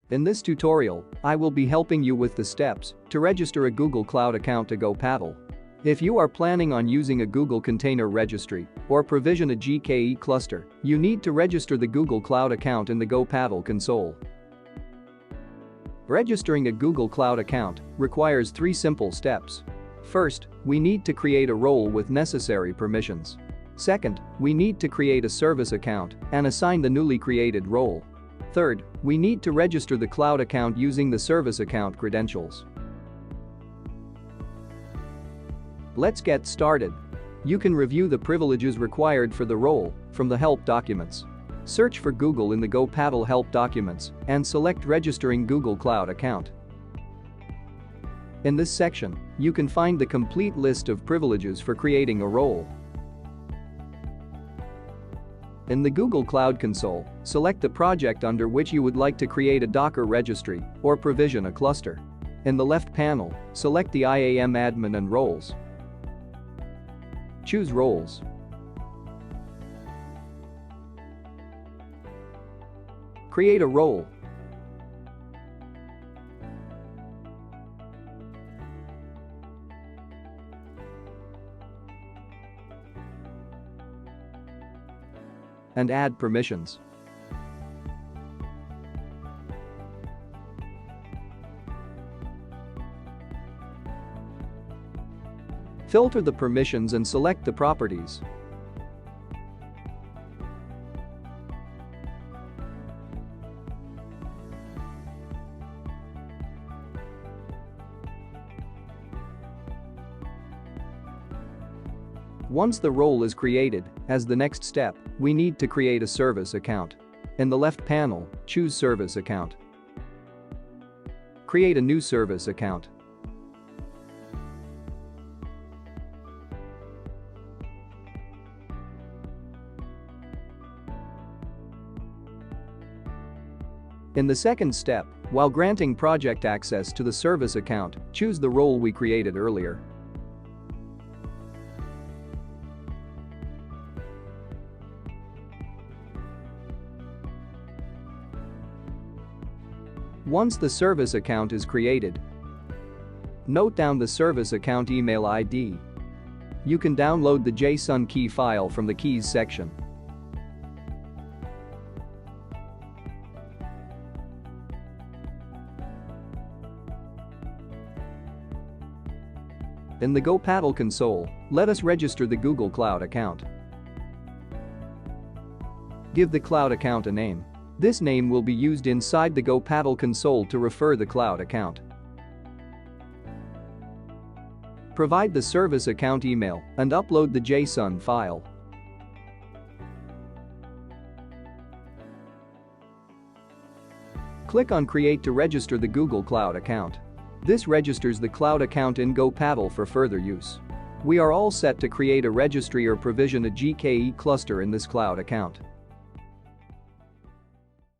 In this tutorial, I will be helping you with the steps to register a Google Cloud account to gopaddle. If you are planning on using a Google Container Registry or provision a GKE Cluster, you need to register the Google Cloud account in the gopaddle console. Registering a Google Cloud account requires 3 simple steps. First, we need to create a role with necessary permissions. Second, we need to create a service account and assign the newly created role. Third, we need to register the cloud account using the service account credentials. Let's get started. You can review the privileges required for the role from the help documents. Search for Google in the gopaddle help documents and select registering Google Cloud account. In this section, you can find the complete list of privileges for creating a role. In the Google Cloud console, select the project under which you would like to create a Docker registry or provision a cluster. In the left panel, select the IAM admin and roles. Choose roles. Create a role. And add permissions. Filter the permissions and select the properties. Once the role is created, as the next step, we need to create a service account. In the left panel, choose Service Account. Create a new service account. In the second step, while granting project access to the service account, choose the role we created earlier. Once the service account is created, note down the service account email ID. You can download the JSON key file from the Keys section. In the gopaddle console, let us register the Google Cloud account. Give the cloud account a name. This name will be used inside the gopaddle console to refer the cloud account. Provide the service account email and upload the JSON file. Click on Create to register the Google Cloud account. This registers the cloud account in gopaddle for further use. We are all set to create a registry or provision a GKE cluster in this cloud account.